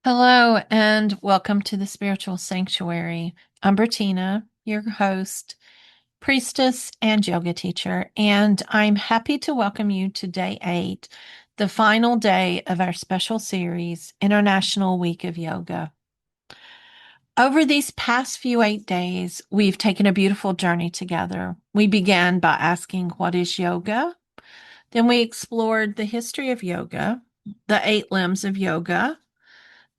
Hello, and welcome to the Spiritual Sanctuary. I'm Bertina, your host, priestess, and yoga teacher, and I'm happy to welcome you to day 8, the final day of our special series, International Week of Yoga. Over these past few 8 days, we've taken a beautiful journey together. We began by asking, what is yoga? Then we explored the history of yoga, the 8 limbs of yoga,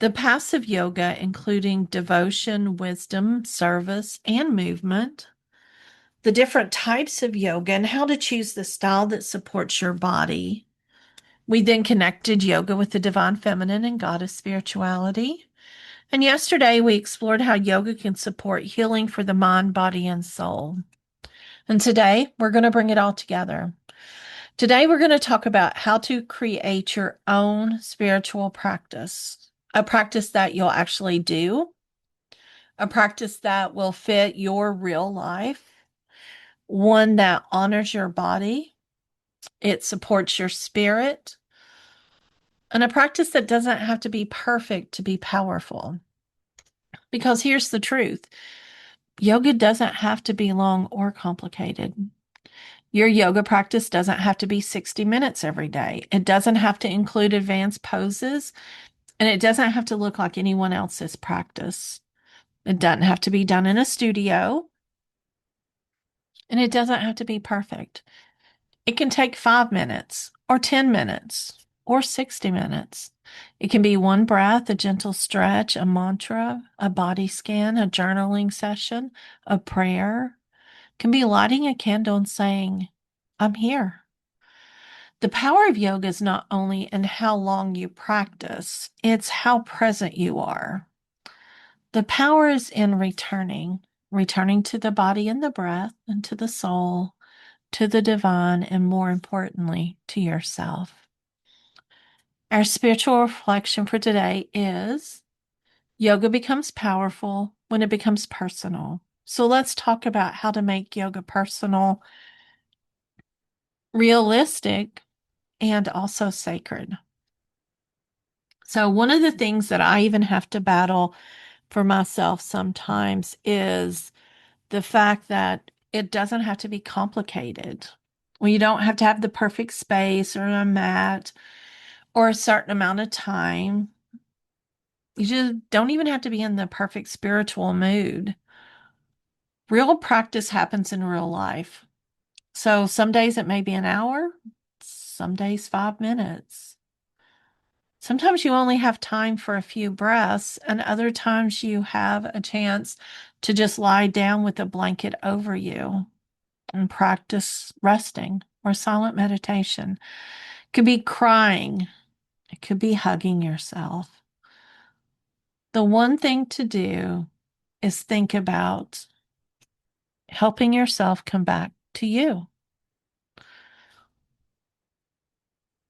the passive yoga, including devotion, wisdom, service, and movement, the different types of yoga, and how to choose the style that supports your body. We then connected yoga with the divine feminine and goddess spirituality. And yesterday we explored how yoga can support healing for the mind, body, and soul. And today we're going to bring it all together. Today we're going to talk about how to create your own spiritual practice, a practice that you'll actually do, a practice that will fit your real life, one that honors your body, it supports your spirit, and a practice that doesn't have to be perfect to be powerful. Because here's the truth, yoga doesn't have to be long or complicated. Your yoga practice doesn't have to be 60 minutes every day. It doesn't have to include advanced poses, and it doesn't have to look like anyone else's practice. It doesn't have to be done in a studio, and it doesn't have to be perfect. It can take 5 minutes or 10 minutes or 60 minutes. It can be one breath, a gentle stretch, a mantra, a body scan, a journaling session, a prayer. It can be lighting a candle and saying, I'm here. The power of yoga is not only in how long you practice, it's how present you are. The power is in returning to the body and the breath and to the soul, to the divine, and more importantly, to yourself. Our spiritual reflection for today is yoga becomes powerful when it becomes personal. So let's talk about how to make yoga personal, realistic, and also sacred. So, one of the things that I even have to battle for myself sometimes is the fact that it doesn't have to be complicated. Well, you don't have to have the perfect space or a mat or a certain amount of time. You just don't even have to be in the perfect spiritual mood. Real practice happens in real life. So some days it may be an hour, some days 5 minutes. Sometimes you only have time for a few breaths, and other times you have a chance to just lie down with a blanket over you and practice resting or silent meditation. It could be crying, it could be hugging yourself. The one thing to do is think about helping yourself come back to you.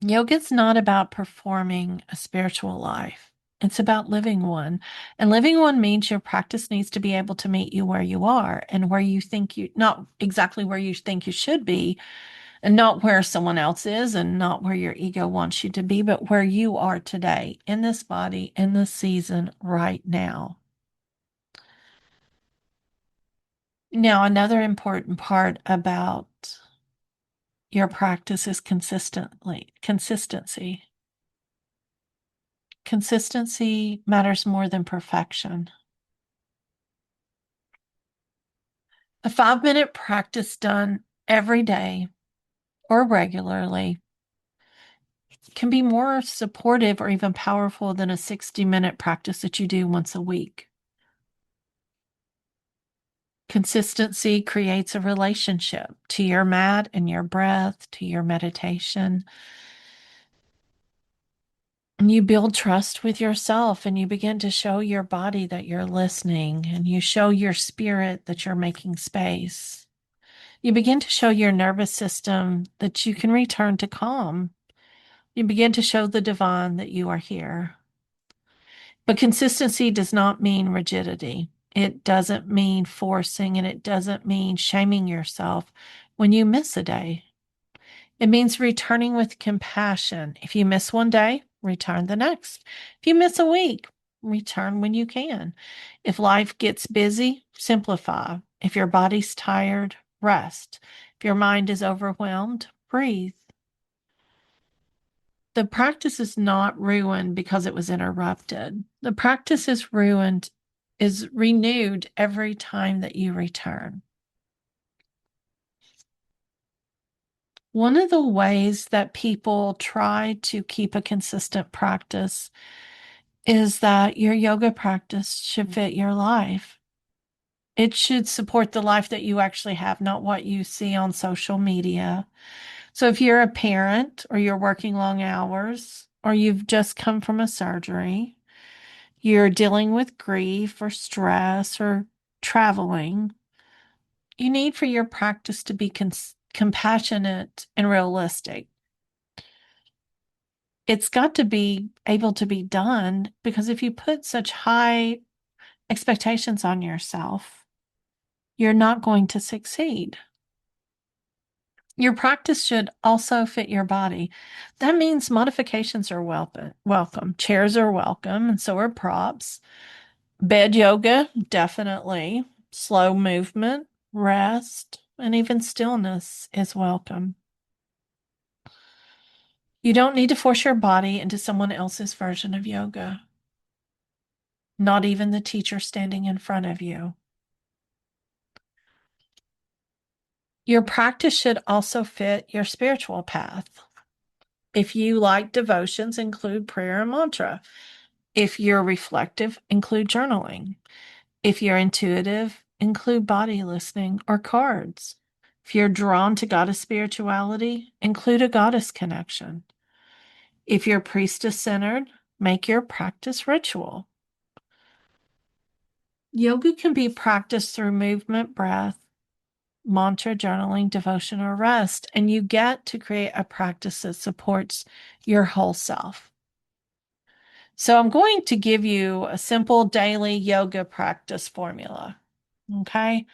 Yoga is not about performing a spiritual life. It's about living one. And living one means your practice needs to be able to meet you where you are and where you think you, not exactly where you think you should be, and not where someone else is, and not where your ego wants you to be, but where you are today, in this body, in this season, right now. Now, another important part about your practice is consistency. Consistency matters more than perfection. A 5 minute practice done every day or regularly can be more supportive or even powerful than a 60-minute practice that you do once a week. Consistency creates a relationship to your mat and your breath, to your meditation. And you build trust with yourself, and you begin to show your body that you're listening, and you show your spirit that you're making space. You begin to show your nervous system that you can return to calm. You begin to show the divine that you are here. But consistency does not mean rigidity. It doesn't mean forcing, and it doesn't mean shaming yourself when you miss a day. It means returning with compassion. If you miss one day, return the next. If you miss a week, return when you can. If life gets busy, simplify. If your body's tired, rest. If your mind is overwhelmed, breathe. The practice is not ruined because it was interrupted. The practice is renewed every time that you return. One of the ways that people try to keep a consistent practice is that your yoga practice should fit your life. It should support the life that you actually have, not what you see on social media. So if you're a parent or you're working long hours or you've just come from a surgery, you're dealing with grief or stress or traveling, you need for your practice to be compassionate and realistic. It's got to be able to be done because if you put such high expectations on yourself, you're not going to succeed. Your practice should also fit your body. That means modifications are welcome. Chairs are welcome, and so are props. Bed yoga, definitely. Slow movement, rest, and even stillness is welcome. You don't need to force your body into someone else's version of yoga, not even the teacher standing in front of you. Your practice should also fit your spiritual path. If you like devotions, include prayer and mantra. If you're reflective, include journaling. If you're intuitive, include body listening or cards. If you're drawn to goddess spirituality, include a goddess connection. If you're priestess centered, make your practice ritual. Yoga can be practiced through movement, breath, mantra, journaling, devotion, or rest, and you get to create a practice that supports your whole self. So I'm going to give you a simple daily yoga practice formula. Okay.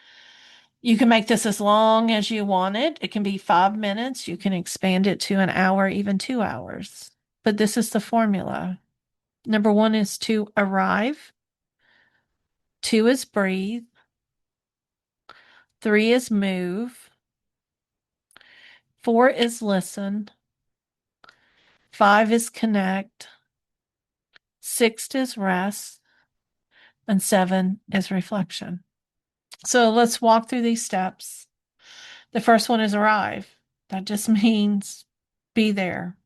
You can make this as long as you want it. It can be 5 minutes. You can expand it to an hour, even 2 hours. But this is the formula. Number one is to arrive. Two is breathe. Three is move. Four is listen. Five is connect. Six is rest. And seven is reflection. So let's walk through these steps. The first one is arrive. That just means be there.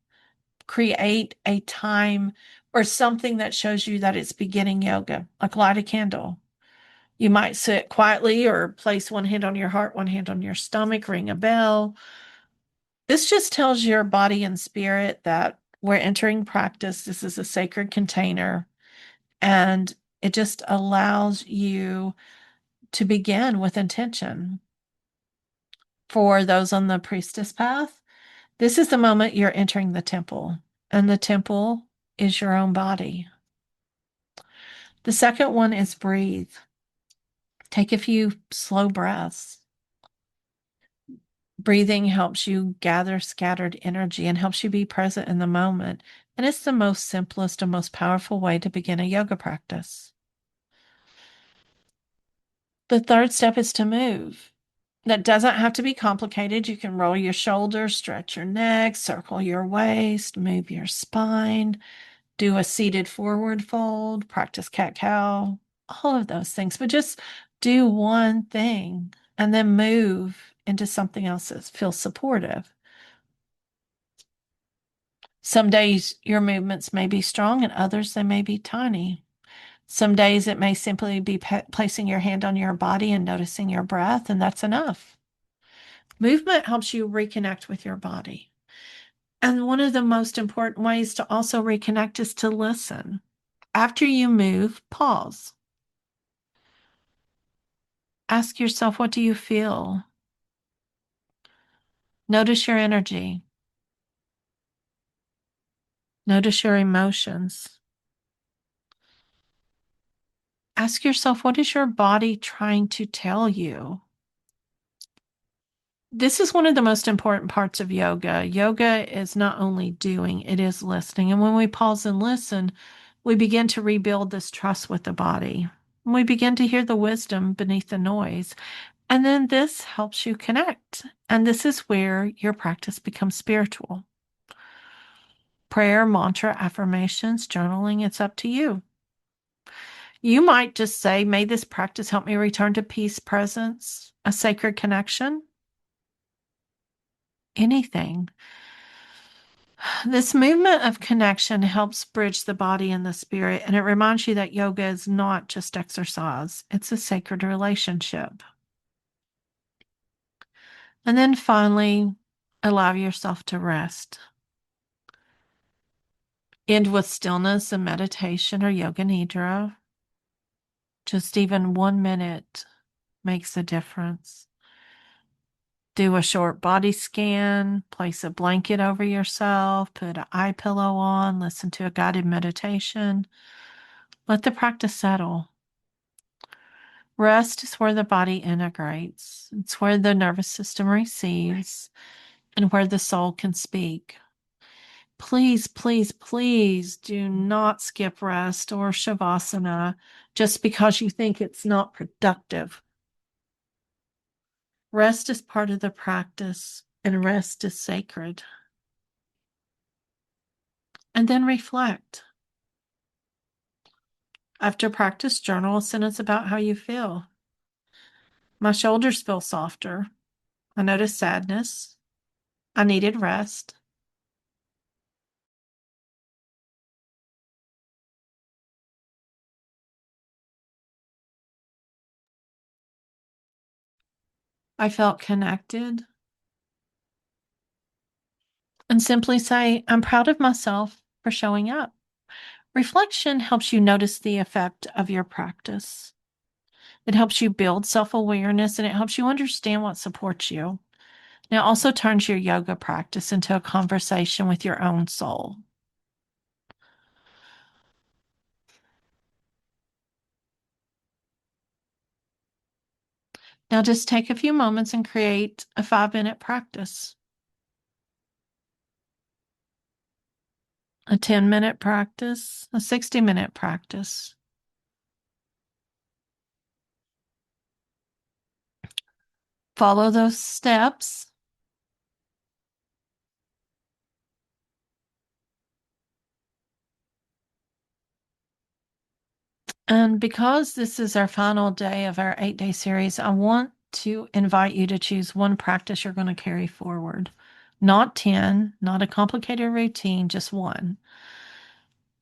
Create a time or something that shows you that it's beginning yoga, like light a candle. You might sit quietly or place one hand on your heart, one hand on your stomach, ring a bell. This just tells your body and spirit that we're entering practice. This is a sacred container, and it just allows you to begin with intention. For those on the priestess path, this is the moment you're entering the temple, and the temple is your own body. The second one is breathe. Take a few slow breaths. Breathing helps you gather scattered energy and helps you be present in the moment. And it's the most simplest and most powerful way to begin a yoga practice. The third step is to move. That doesn't have to be complicated. You can roll your shoulders, stretch your neck, circle your waist, move your spine, do a seated forward fold, practice cat-cow, all of those things. But just do one thing and then move into something else that feels supportive. Some days your movements may be strong and others they may be tiny. Some days it may simply be placing your hand on your body and noticing your breath, and that's enough. Movement helps you reconnect with your body. And one of the most important ways to also reconnect is to listen. After you move, pause. Ask yourself, what do you feel? Notice your energy. Notice your emotions. Ask yourself, what is your body trying to tell you? This is one of the most important parts of yoga. Yoga is not only doing, it is listening. And when we pause and listen, We begin to rebuild this trust with the body. We begin to hear the wisdom beneath the noise. And then this helps you connect. And this is where your practice becomes spiritual. Prayer, mantra, affirmations, journaling, it's up to you. You might just say, may this practice help me return to peace, presence, a sacred connection. Anything. This movement of connection helps bridge the body and the spirit, and it reminds you that yoga is not just exercise, it's a sacred relationship. And then finally, allow yourself to rest. End with stillness and meditation or yoga nidra. Just even 1 minute makes a difference. Do a short body scan, place a blanket over yourself, put an eye pillow on, listen to a guided meditation. Let the practice settle. Rest is where the body integrates. It's where the nervous system receives and where the soul can speak. Please, please, please do not skip rest or shavasana just because you think it's not productive. Rest is part of the practice, and rest is sacred. And then reflect. After practice, journal a sentence about how you feel. My shoulders feel softer. I notice sadness. I needed rest. I felt connected. And simply say, I'm proud of myself for showing up. Reflection helps you notice the effect of your practice. It helps you build self awareness and it helps you understand what supports you. And it also turns your yoga practice into a conversation with your own soul. Now, just take a few moments and create a 5 minute practice, a 10-minute practice, a 60-minute practice. Follow those steps. And because this is our final day of our 8-day series, I want to invite you to choose one practice you're going to carry forward. Not 10, not a complicated routine, just one.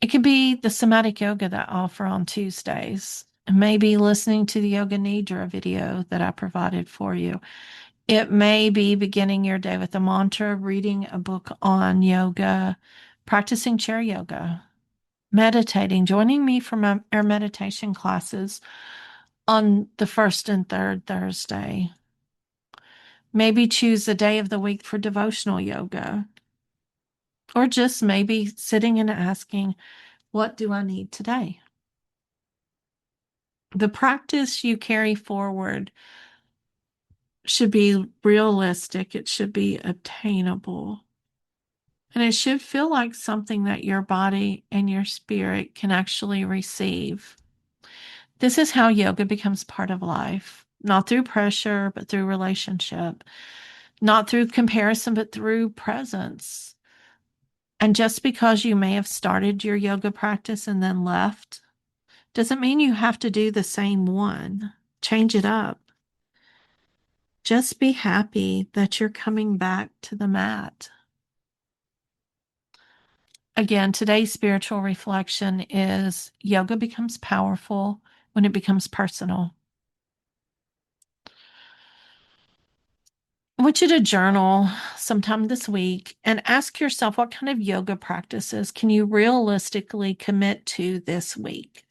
It could be the somatic yoga that I offer on Tuesdays, and maybe listening to the Yoga Nidra video that I provided for you. It may be beginning your day with a mantra, reading a book on yoga, practicing chair yoga, meditating, joining me for our meditation classes on the first and third Thursday. Maybe choose a day of the week for devotional yoga, or just maybe sitting and asking, what do I need today? The practice you carry forward should be realistic. It should be obtainable. And it should feel like something that your body and your spirit can actually receive. This is how yoga becomes part of life, not through pressure, but through relationship, not through comparison, but through presence. And just because you may have started your yoga practice and then left, doesn't mean you have to do the same one. Change it up. Just be happy that you're coming back to the mat. Again, today's spiritual reflection is yoga becomes powerful when it becomes personal. I want you to journal sometime this week and ask yourself what kind of yoga practices can you realistically commit to this week?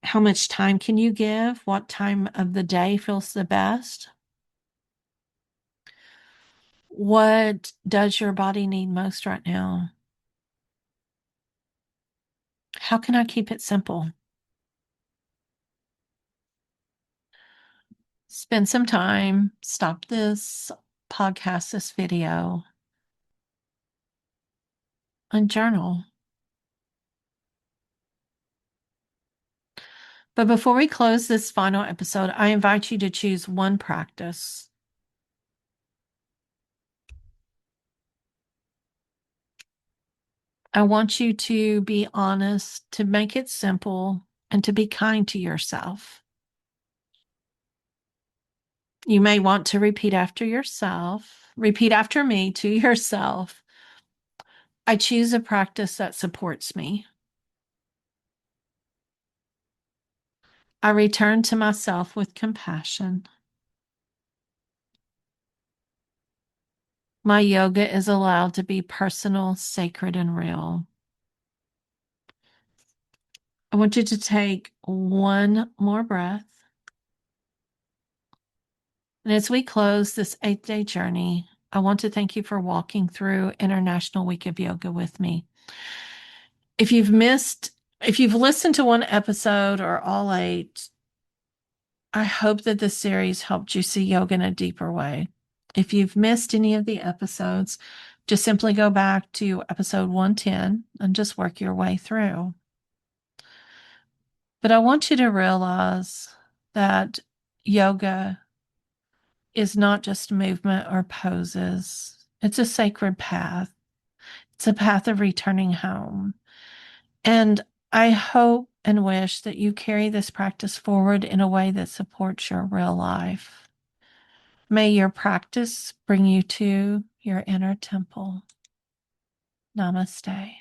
How much time can you give? What time of the day feels the best? What does your body need most right now? How can I keep it simple? Spend some time, stop this podcast, this video, and journal. But before we close this final episode, I invite you to choose one practice. I want you to be honest, to make it simple, and to be kind to yourself. You may want to repeat after yourself, repeat after me to yourself. I choose a practice that supports me. I return to myself with compassion. My yoga is allowed to be personal, sacred, and real. I want you to take one more breath. And as we close this 8-day journey, I want to thank you for walking through International Week of Yoga with me. If you've listened to one episode or all 8, I hope that this series helped you see yoga in a deeper way. If you've missed any of the episodes, just simply go back to episode 110 and just work your way through. But I want you to realize that yoga is not just movement or poses. It's a sacred path. It's a path of returning home. And I hope and wish that you carry this practice forward in a way that supports your real life. May your practice bring you to your inner temple. Namaste.